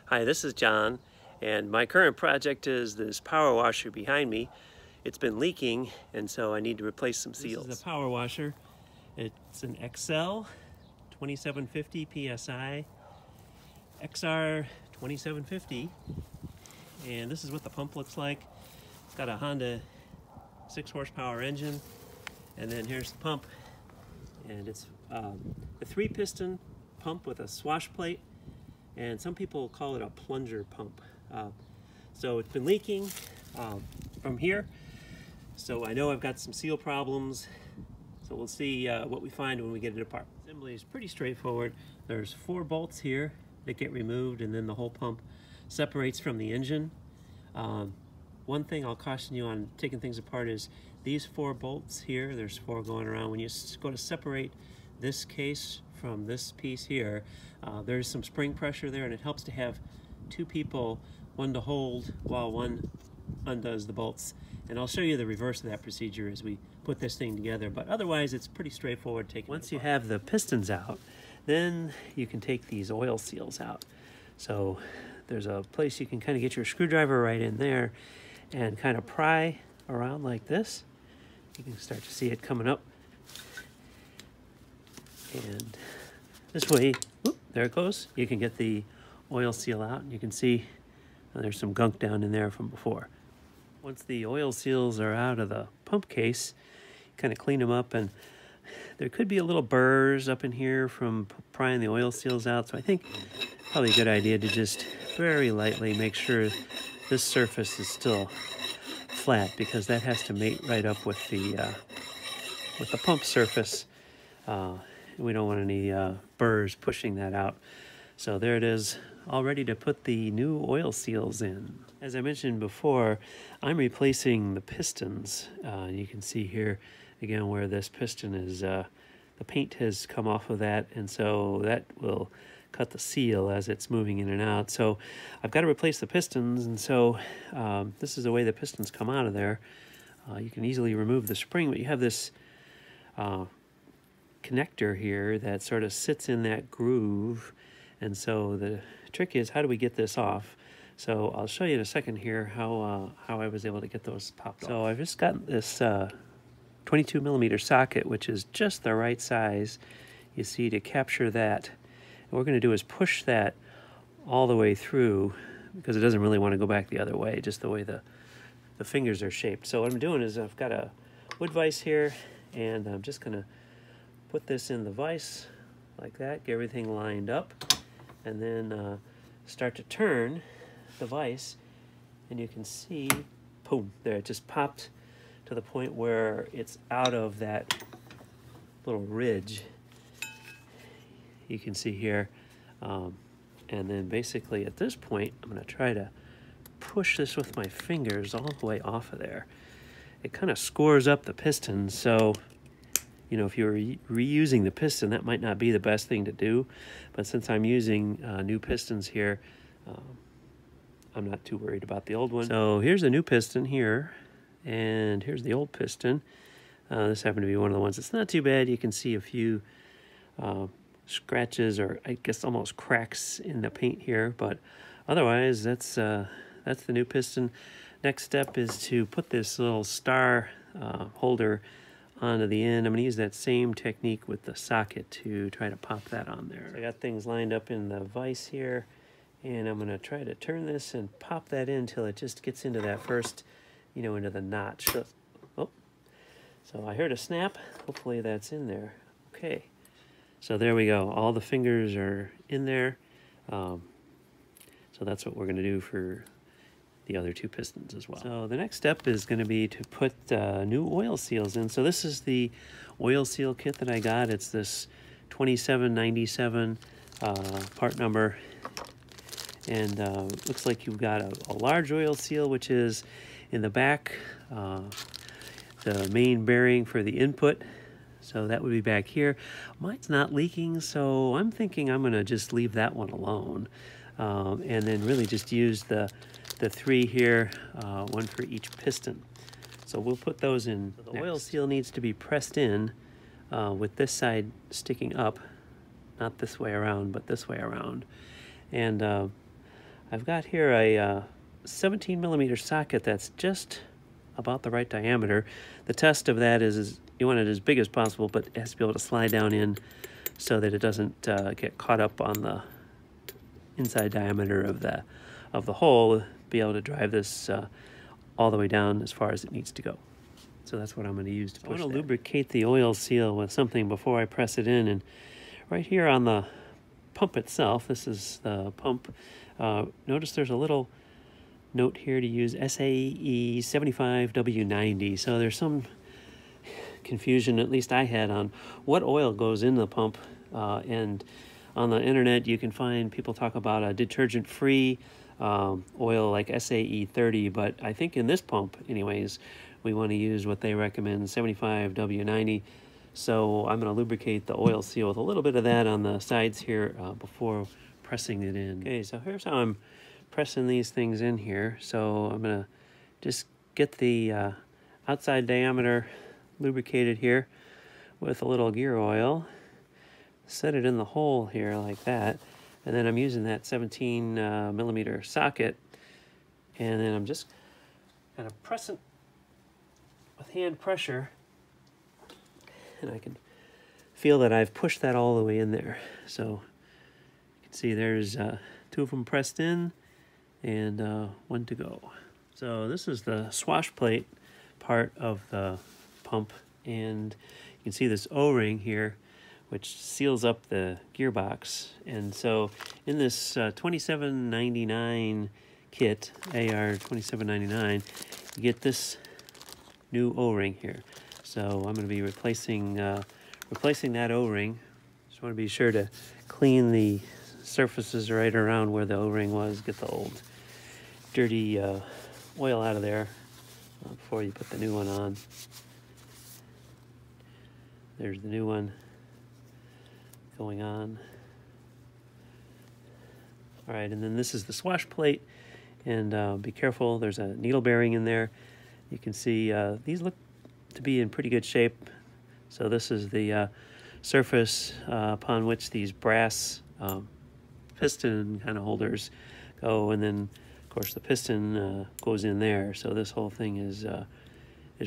Hi, this is John, and my current project is this power washer behind me. It's been leaking, and so I need to replace some seals. This is the power washer. It's an Excell 2750 PSI XR2750, and this is what the pump looks like. It's got a Honda 6 horsepower engine, and then here's the pump, and it's a 3-piston pump with a swash plate. And some people call it a plunger pump. So it's been leaking from here. So I know I've got some seal problems. So we'll see what we find when we get it apart. Assembly is pretty straightforward. There's 4 bolts here that get removed, and then the whole pump separates from the engine. One thing I'll caution you on taking things apart is these 4 bolts here, there's 4 going around. When you go to separate this case from this piece here, there's some spring pressure there, and it helps to have 2 people, one to hold while one undoes the bolts. And I'll show you the reverse of that procedure as we put this thing together, but otherwise it's pretty straightforward. Once you have the pistons out, then you can take these oil seals out. So there's a place you can kind of get your screwdriver right in there and kind of pry around like this. You can start to see it coming up. And this way, whoop, there it goes. You can get the oil seal out, and you can see there's some gunk down in there from before. Once the oil seals are out of the pump case, kind of clean them up, and there could be a little burrs up in here from prying the oil seals out. So I think probably a good idea to just very lightly make sure this surface is still flat, because that has to mate right up with the pump surface. We don't want any burrs pushing that out. So there it is, all ready to put the new oil seals in. As I mentioned before, I'm replacing the pistons. You can see here again where this piston is, the paint has come off of that, and so that will cut the seal as it's moving in and out. So I've got to replace the pistons, and so this is the way the pistons come out of there. You can easily remove the spring, but you have this connector here that sort of sits in that groove, and so the trick is, how do we get this off? So I'll show you in a second here how I was able to get those popped off. So I've just got this 22mm socket, which is just the right size, you see, to capture that. And what we're going to do is push that all the way through, because it doesn't really want to go back the other way, just the way the fingers are shaped. So what I'm doing is I've got a wood vise here, and I'm just going to put this in the vise like that, get everything lined up, and then start to turn the vise, and you can see, boom, there, it just popped to the point where it's out of that little ridge you can see here. And then basically at this point, I'm going to try to push this with my fingers all the way off of there. It kind of scores up the piston, so you know, if you're reusing the piston, that might not be the best thing to do. But since I'm using new pistons here, I'm not too worried about the old one. So here's a new piston here, and here's the old piston. This happened to be one of the ones that's not too bad. You can see a few scratches, or I guess almost cracks in the paint here, but otherwise that's the new piston. Next step is to put this little star holder onto the end. I'm going to use that same technique with the socket to try to pop that on there. So I got things lined up in the vise here, and I'm going to try to turn this and pop that in until it just gets into that first, you know, into the notch. Oh, so I heard a snap. Hopefully that's in there. Okay, so there we go. All the fingers are in there. So that's what we're going to do for the other 2 pistons as well. So the next step is going to be to put new oil seals in. So this is the oil seal kit that I got. It's this 2797 part number, and looks like you've got a large oil seal, which is in the back, the main bearing for the input. So that would be back here. Mine's not leaking, so I'm thinking I'm going to just leave that one alone, and then really just use the 3 here, one for each piston. So we'll put those in. So the oil seal needs to be pressed in with this side sticking up, not this way around, but this way around. And I've got here a 17 millimeter socket that's just about the right diameter. The test of that is you want it as big as possible, but it has to be able to slide down in so that it doesn't get caught up on the inside diameter of the hole. Be able to drive this all the way down as far as it needs to go. So that's what I'm going to use to push. I want to lubricate the oil seal with something before I press it in, and right here on the pump itself, this is the pump. Notice there's a little note here to use SAE 75W90. So there's some confusion, at least I had, on what oil goes in the pump. And on the internet, you can find people talk about a detergent-free oil like SAE 30, but I think in this pump, anyways, we want to use what they recommend, 75W90. So I'm going to lubricate the oil seal with a little bit of that on the sides here before pressing it in. Okay, so here's how I'm pressing these things in here. So I'm going to just get the outside diameter lubricated here with a little gear oil. Set it in the hole here like that. And then I'm using that 17 millimeter socket. And then I'm just kind of pressing with hand pressure. And I can feel that I've pushed that all the way in there. So you can see there's 2 of them pressed in and 1 to go. So this is the swash plate part of the pump, and you can see this O-ring here which seals up the gearbox. And so in this $27.99 kit, AR $27.99, you get this new O-ring here. So I'm going to be replacing that O-ring. Just want to be sure to clean the surfaces right around where the O-ring was. Get the old dirty oil out of there before you put the new one on. There's the new one going on. All right, and then this is the swash plate. And be careful, there's a needle bearing in there. You can see these look to be in pretty good shape. So this is the surface upon which these brass piston kind of holders go, and then of course the piston goes in there. So this whole thing is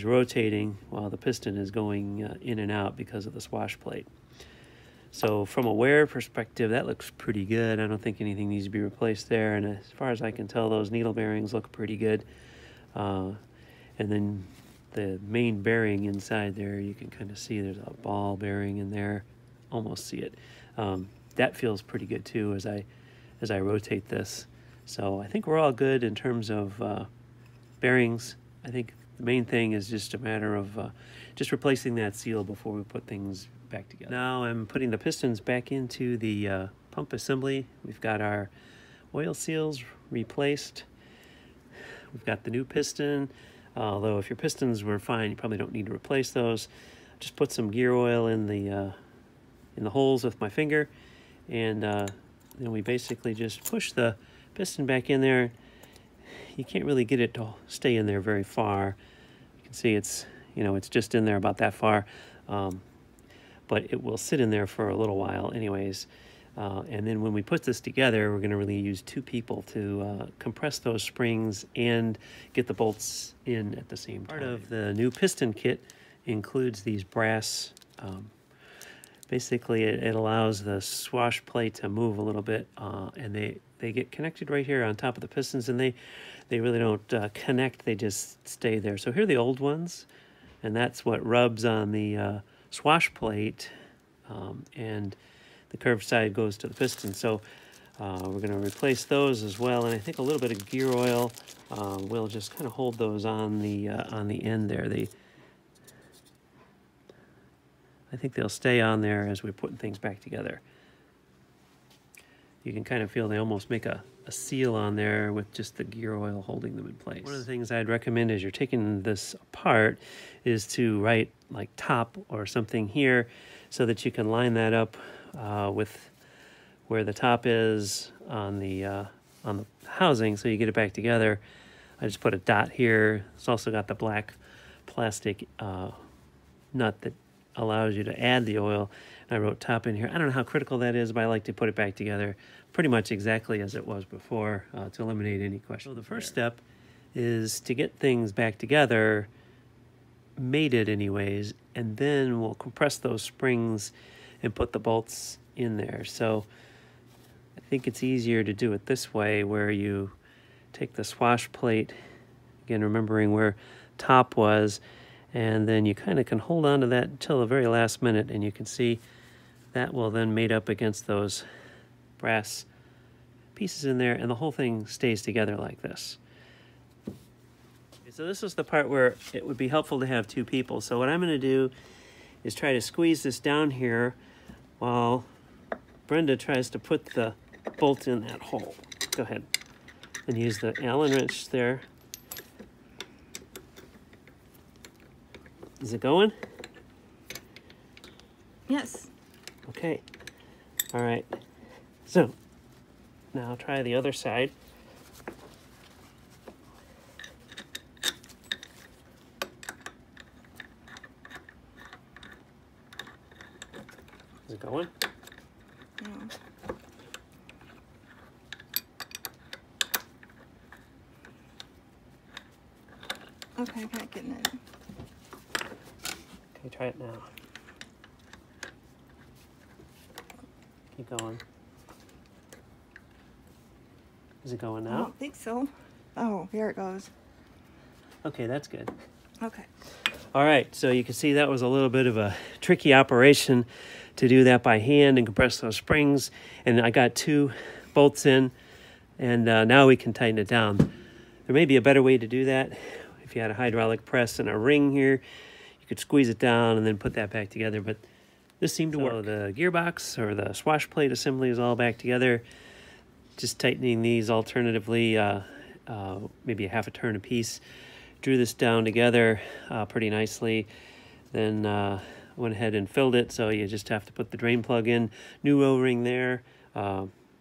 rotating while the piston is going in and out because of the swash plate. So from a wear perspective, that looks pretty good. I don't think anything needs to be replaced there. And as far as I can tell, those needle bearings look pretty good. And then the main bearing inside there, you can kind of see there's a ball bearing in there. Almost see it. That feels pretty good too as I rotate this. So I think we're all good in terms of bearings. I think the main thing is just a matter of just replacing that seal before we put things back together. Now I'm putting the pistons back into the pump assembly. We've got our oil seals replaced. We've got the new piston. Although if your pistons were fine, you probably don't need to replace those. Just put some gear oil in the holes with my finger, and then we basically just push the piston back in there. You can't really get it to stay in there very far. You can see it's just in there about that far, but it will sit in there for a little while anyways. And then when we put this together, we're going to really use 2 people to compress those springs and get the bolts in at the same time. Part of the new piston kit includes these brass, basically it allows the swash plate to move a little bit, and they get connected right here on top of the pistons, and they really don't connect, they just stay there. So here are the old ones, and that's what rubs on the swash plate, and the curved side goes to the piston. So we're going to replace those as well, and I think a little bit of gear oil will just kind of hold those on the end there. I think they'll stay on there as we're putting things back together. You can kind of feel they almost make a seal on there with just the gear oil holding them in place. One of the things I'd recommend as you're taking this apart is to write like top or something here so that you can line that up with where the top is on the housing, so you get it back together. I just put a dot here. It's also got the black plastic nut that allows you to add the oil. I wrote top in here. I don't know how critical that is, but I like to put it back together pretty much exactly as it was before to eliminate any questions. So the first step is to get things back together, mated anyways, and then we'll compress those springs and put the bolts in there. So I think it's easier to do it this way, where you take the swash plate, again remembering where top was, and then you kind of can hold on to that until the very last minute, and you can see that will then mate up against those brass pieces in there, and the whole thing stays together like this. So this is the part where it would be helpful to have two people. So what I'm going to do is try to squeeze this down here while Brenda tries to put the bolt in that hole. Go ahead and use the Allen wrench there. Is it going? Yes. Okay. All right. So now I'll try the other side. Is it going? No. Okay, I can't get in it. Okay, try it now. Keep going. Is it going I now? don't think so. Oh, here it goes. Okay, that's good. Okay. All right, so you can see that was a little bit of a tricky operation to do that by hand and compress those springs. And I got 2 bolts in, and now we can tighten it down. There may be a better way to do that. If you had a hydraulic press and a ring here, you could squeeze it down and then put that back together, but this seemed to work. The gearbox or the swash plate assembly is all back together. Just tightening these alternatively, maybe a half a turn a piece. Drew this down together pretty nicely. Then went ahead and filled it, so you just have to put the drain plug in. New O-ring there.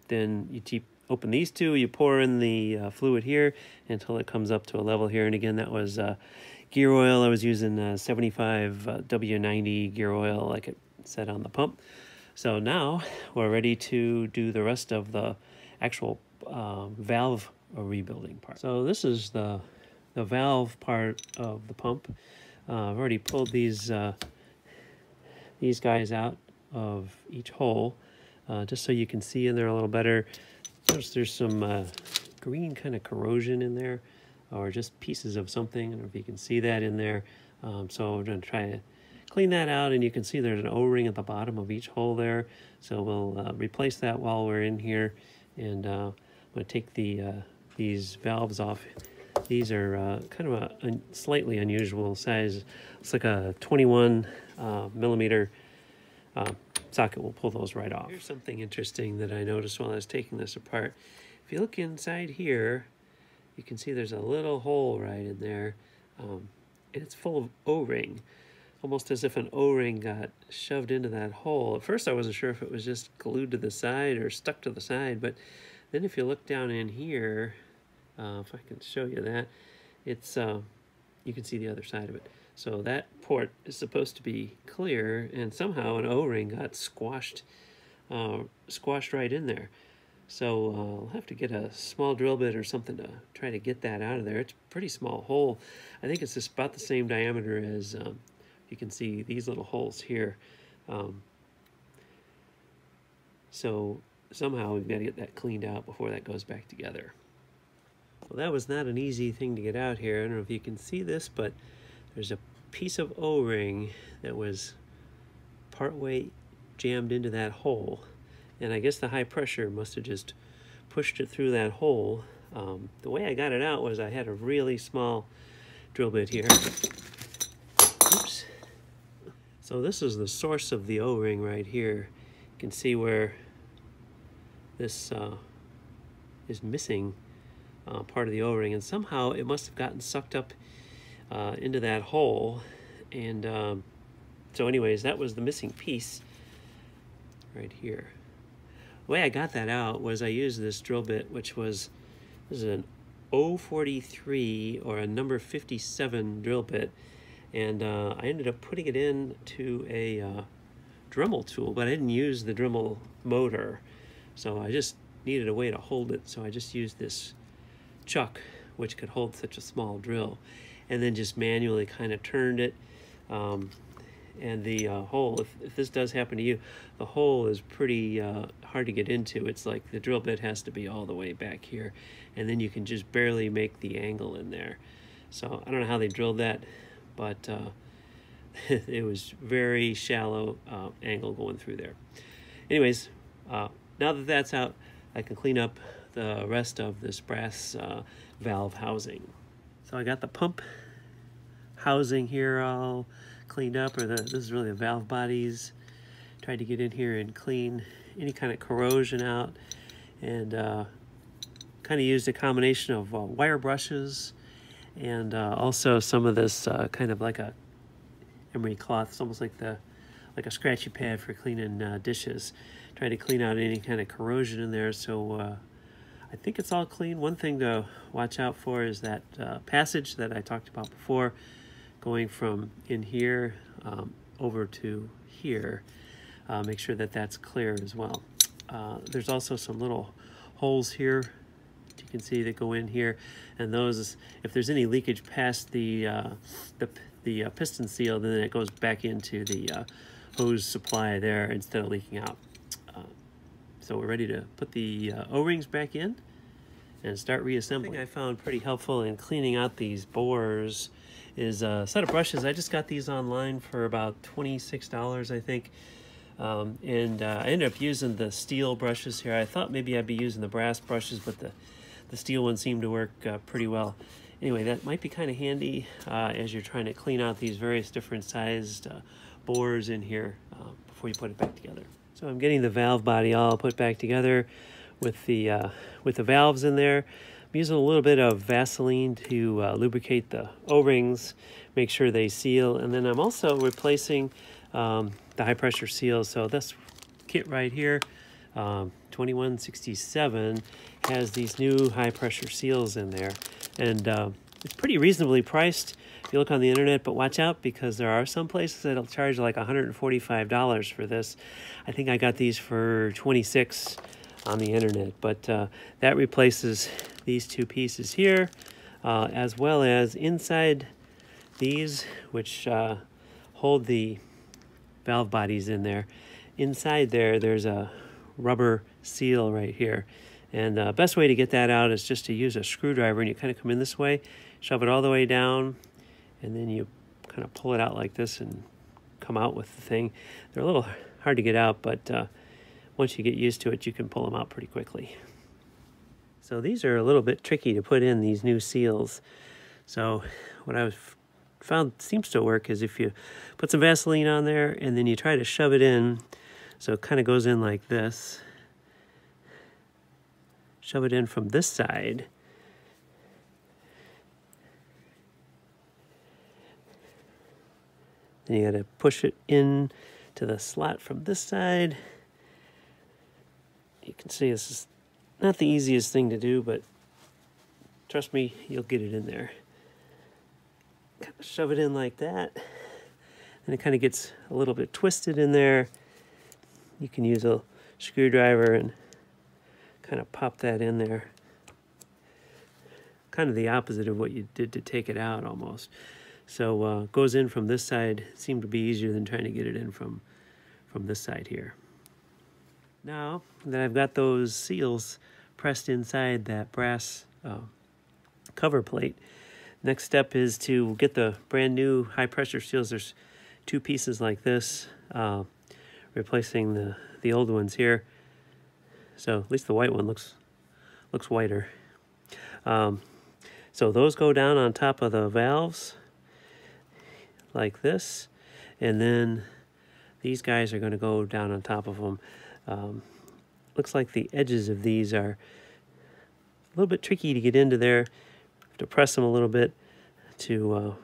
Then you open these two, you pour in the fluid here until it comes up to a level here. And again, that was gear oil. I was using 75 W90 gear oil like it said on the pump. So now we're ready to do the rest of the actual valve rebuilding part. So this is the valve part of the pump. I've already pulled these guys out of each hole just so you can see in there a little better. There's some green kind of corrosion in there, or just pieces of something. I don't know if you can see that in there. So we're going to try to clean that out, and you can see there's an O-ring at the bottom of each hole there. So we'll replace that while we're in here, and I'm going to take these valves off. These are kind of a slightly unusual size. It's like a 21 millimeter socket. We'll pull those right off. Here's something interesting that I noticed while I was taking this apart. If you look inside here, you can see there's a little hole right in there, and it's full of O-ring, almost as if an O-ring got shoved into that hole. At first I wasn't sure if it was just glued to the side or stuck to the side, but then if you look down in here, if I can show you that, it's you can see the other side of it. So that port is supposed to be clear, and somehow an O-ring got squashed right in there. So I'll have to get a small drill bit or something to try to get that out of there. It's a pretty small hole. I think it's just about the same diameter as you can see these little holes here. So somehow we've got to get that cleaned out before that goes back together. Well, that was not an easy thing to get out here. I don't know if you can see this, but there's a piece of O-ring that was partway jammed into that hole. And I guess the high pressure must have just pushed it through that hole. The way I got it out was I had a really small drill bit here. Oops. So this is the source of the O-ring right here. You can see where this is missing part of the O-ring, and somehow it must have gotten sucked up into that hole. And so anyways, that was the missing piece right here. The way I got that out was I used this drill bit, which was, this is an 043 or a number 57 drill bit, and I ended up putting it into a Dremel tool, but I didn't use the Dremel motor, so I just needed a way to hold it, so I just used this chuck, which could hold such a small drill, and then just manually kind of turned it. And the hole, if this does happen to you, the hole is pretty hard to get into. It's like the drill bit has to be all the way back here, and then you can just barely make the angle in there. So I don't know how they drilled that, but it was very shallow angle going through there. Anyways, now that that's out, I can clean up the rest of this brass valve housing. So I got the pump housing here all cleaned up, or this is really the valve bodies. Tried to get in here and clean any kind of corrosion out, and kind of used a combination of wire brushes and also some of this kind of like a emery cloth. It's almost like a scratchy pad for cleaning dishes. Try to clean out any kind of corrosion in there. So I think it's all clean. One thing to watch out for is that passage that I talked about before, going from in here over to here. Make sure that that's clear as well. There's also some little holes here you can see that go in here, and those, if there's any leakage past the piston seal, then it goes back into the hose supply there instead of leaking out. So we're ready to put the O-rings back in and start reassembling. I found pretty helpful in cleaning out these bores is a set of brushes. I just got these online for about $26, I think. And I ended up using the steel brushes here. I thought maybe I'd be using the brass brushes, but the steel ones seemed to work pretty well. Anyway, that might be kind of handy as you're trying to clean out these various different sized bores in here before you put it back together. So I'm getting the valve body all put back together with the valves in there. I'm using a little bit of Vaseline to lubricate the O-rings, make sure they seal, and then I'm also replacing the high pressure seals. So this kit right here, 2167, has these new high pressure seals in there, and it's pretty reasonably priced if you look on the internet, but watch out because there are some places that'll charge like $145 for this. I think I got these for $26 on the internet, but that replaces these two pieces here, as well as inside these, which hold the valve bodies in there. Inside there's a rubber seal right here, and the best way to get that out is just to use a screwdriver, and you kind of come in this way, shove it all the way down, and then you kind of pull it out like this and come out with the thing. They're a little hard to get out, but once you get used to it, you can pull them out pretty quickly. So these are a little bit tricky to put in, these new seals. So what I've found seems to work is if you put some Vaseline on there and then you try to shove it in, so it kind of goes in like this. Shove it in from this side. Then you got to push it in to the slot from this side. You can see this is not the easiest thing to do, but trust me, you'll get it in there. Kind of shove it in like that, and it kind of gets a little bit twisted in there. You can use a screwdriver and kind of pop that in there. Kind of the opposite of what you did to take it out almost. So goes in from this side. Seemed to be easier than trying to get it in from this side here. Now that I've got those seals pressed inside that brass cover plate, next step is to get the brand new high pressure seals. There's two pieces like this, replacing the old ones here. So at least the white one looks whiter. So those go down on top of the valves like this, and then these guys are going to go down on top of them. Looks like the edges of these are a little bit tricky to get into there. You have to press them a little bit to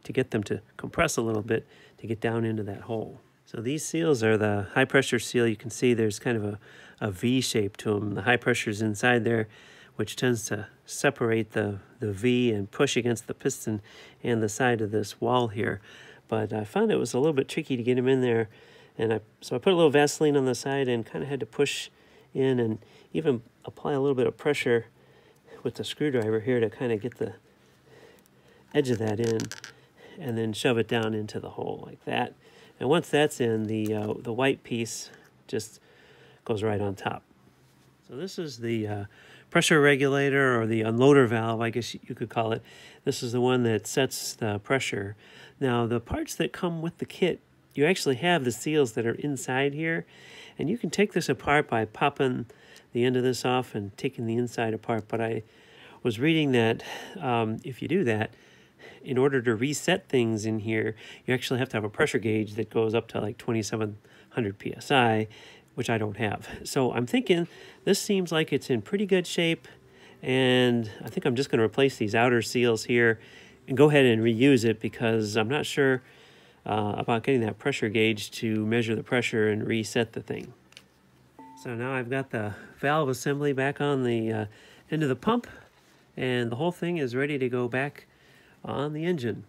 get them to compress a little bit to get down into that hole. So these seals are the high pressure seal. You can see there's kind of a V shape to them. The high pressure is inside there, which tends to separate the V and push against the piston and the side of this wall here. But I found it was a little bit tricky to get them in there, And so I put a little Vaseline on the side and kind of had to push in and even apply a little bit of pressure with the screwdriver here to kind of get the edge of that in, and then shove it down into the hole like that. And once that's in, the white piece just goes right on top. So this is the pressure regulator, or the unloader valve, I guess you could call it. This is the one that sets the pressure. Now, the parts that come with the kit, you actually have the seals that are inside here, and you can take this apart by popping the end of this off and taking the inside apart. But I was reading that if you do that, in order to reset things in here, you actually have to have a pressure gauge that goes up to like 2700 psi, which I don't have. So I'm thinking this seems like it's in pretty good shape, and I think I'm just going to replace these outer seals here and go ahead and reuse it, because I'm not sure about getting that pressure gauge to measure the pressure and reset the thing. So now I've got the valve assembly back on the end of the pump, and the whole thing is ready to go back on the engine.